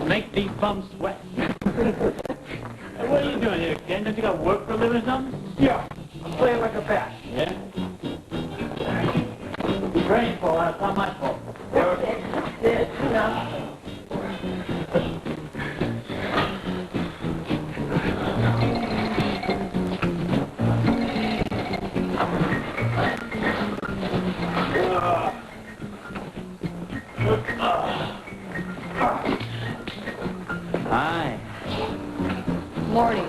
Make these bums sweat. Hey, what are you doing here, Ken? Don't you got work for a living or something? Yeah, I'm playing like a bat. Yeah? It's Ray's fault, it's not my fault. It's enough. Hi. Morning.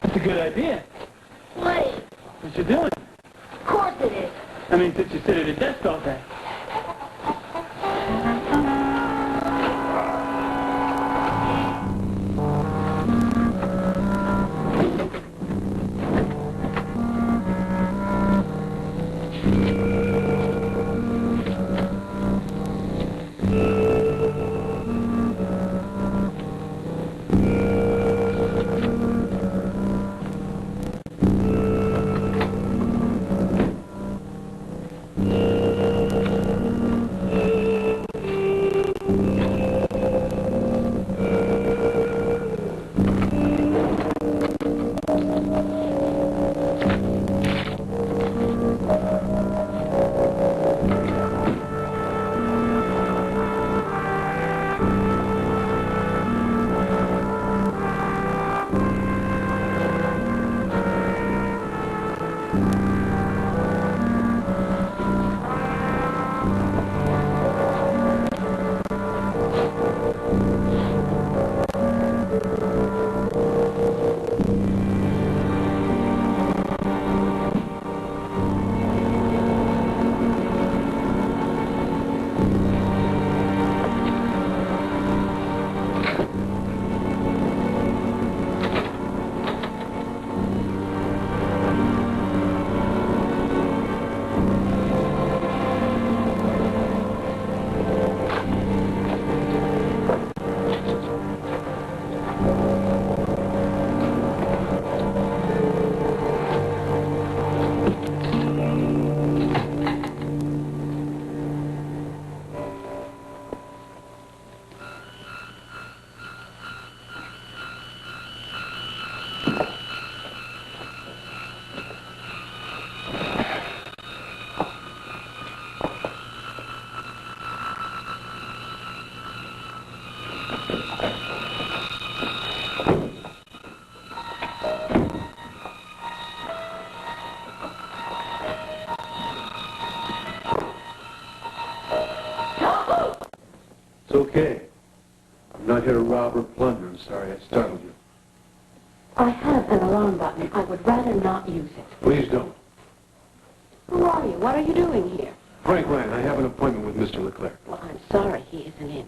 That's a good idea. What? What you doing? Of course it is. I mean, since you sit at a desk all day. Okay. I'm not here to rob or plunder. I'm sorry I startled you. I have an alarm button. I would rather not use it. Please don't. Who are you? What are you doing here? Frank Ryan, I have an appointment with Mr. Leclerc. Well, I'm sorry he isn't in.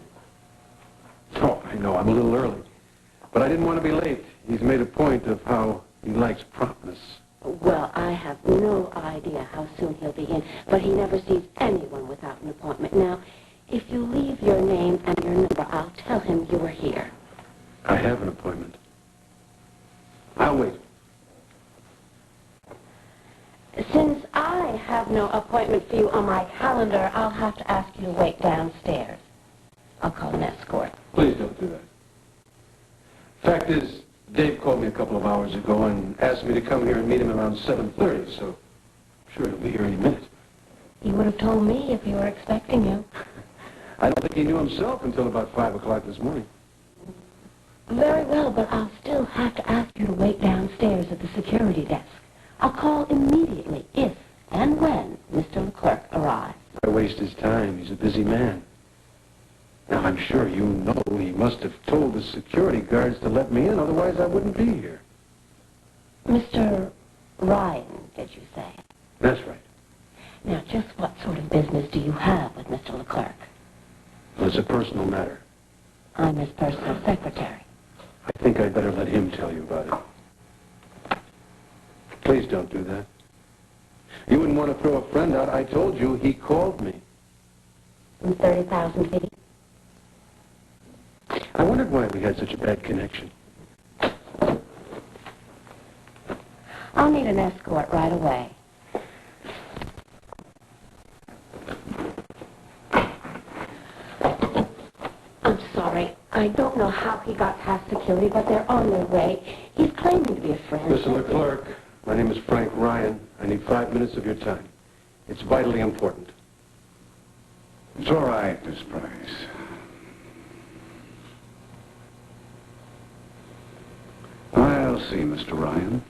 Oh, I know. I'm a little early. But I didn't want to be late. He's made a point of how he likes promptness. Well, I have no idea how soon he'll be in, but he never sees anyone without an appointment. Now, if you leave your name and your number, I'll tell him you were here. I have an appointment. I'll wait. Since I have no appointment for you on my calendar, I'll have to ask you to wait downstairs. I'll call an escort. Please don't do that. Fact is, Dave called me a couple of hours ago and asked me to come here and meet him around 7:30, so I'm sure he'll be here any minute. He would have told me if he were expecting you. I don't think he knew himself until about 5 o'clock this morning. Very well, but I'll still have to ask you to wait downstairs at the security desk. I'll call immediately if and when Mr. Leclerc arrives. I waste his time. He's a busy man. Now, I'm sure you know he must have told the security guards to let me in, otherwise I wouldn't be here. Mr. Ryan, did you say? That's right. Now, just what sort of business do you have with Mr. Leclerc? Well, it's a personal matter. I'm his personal secretary. I think I'd better let him tell you about it. Please don't do that. You wouldn't want to throw a friend out. I told you he called me. From 30,000 feet? I wondered why we had such a bad connection. I'll need an escort right away. I don't know how he got past security, but they're on their way. He's claiming to be a friend. Mr. Leclerc, my name is Frank Ryan. I need 5 minutes of your time. It's vitally important. It's all right, Miss Price. I'll see, Mr. Ryan.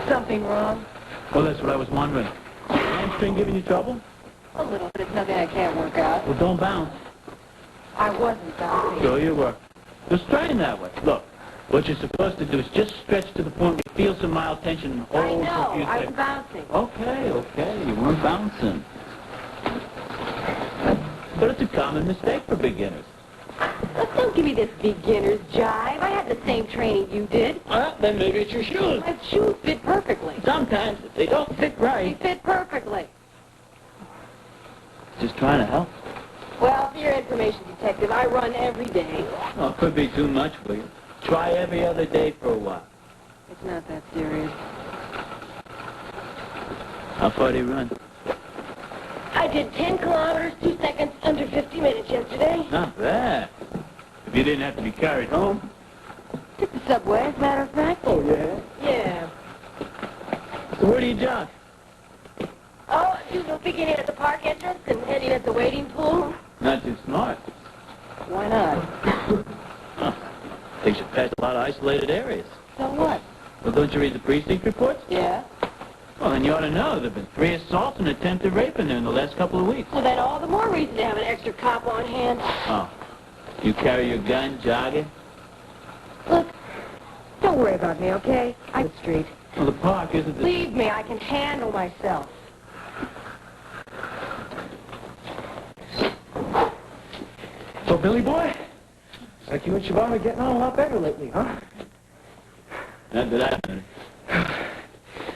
Something wrong? Well, that's what I was wondering. Hamstring giving you trouble? A little, but it's nothing I can't work out. Well, don't bounce. I wasn't bouncing. Sure you were. Just strain that way. Look, what you're supposed to do is just stretch to the point where you feel some mild tension and hold I for a know. few I was seconds. bouncing. Okay. You weren't bouncing. But it's a common mistake for beginners. Look, don't give me this beginner's jive. I had the same training you did. Well, then maybe it's your shoes. My shoes fit perfectly. Sometimes, if they don't fit They right, fit perfectly. just trying to help. Well, for your information detective, I run every day. Oh, it could be too much for you. Try every other day for a while. It's not that serious. How far do you run? I did 10 kilometers, 2 seconds, under 50 minutes yesterday. Not bad. If you didn't have to be carried home. Took the subway, as a matter of fact. Oh, yeah? Yeah. So where do you jog? Oh, usual beginning at the park entrance and ending at the waiting pool. Not too smart. Why not? Huh. Takes you past a lot of isolated areas. So what? Well, don't you read the precinct reports? Yeah. Well, then you ought to know there have been 3 assaults and attempted rape in there in the last couple of weeks. Well, then all the more reason to have an extra cop on hand. Oh. You carry your gun, jogging? Look, don't worry about me, okay? I'm the street. Well, the park isn't the... Leave me. I can handle myself. So, Billy boy, it's like you and Siobhan are getting on a lot better lately, huh? Not that I know.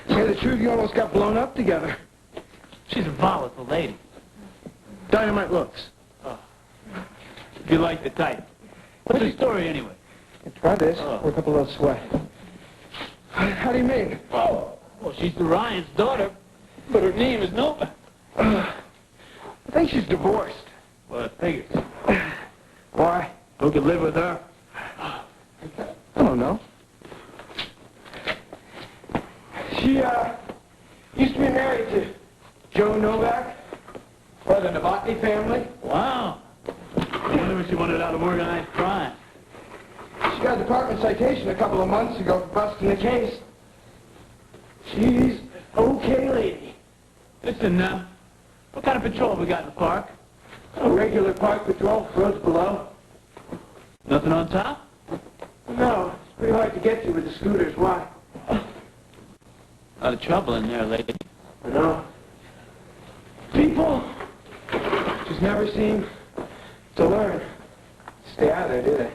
Yeah, the two of you almost got blown up together. She's a volatile lady. Dynamite looks. If you like the type. What's the story anyway? Try this. Oh. Work up a little sweat. How do you mean? Oh, well, she's the Ryan's daughter, but her name is Nova. I think she's divorced. Well, it figures. Why? Who could live with her? I don't know. She, used to be married to Joe Novak, or the Novotny family. Wow. I wonder what she wanted out of organized crime. She got a department citation a couple of months ago for busting the case. She's an okay lady. Listen now. What kind of patrol have we got in the park? A regular park patrol, roads below. Nothing on top? No, it's pretty hard to get to with the scooters. Why? A lot of trouble in there, lady. I know. People just never seem to learn. Stay out of there, do they?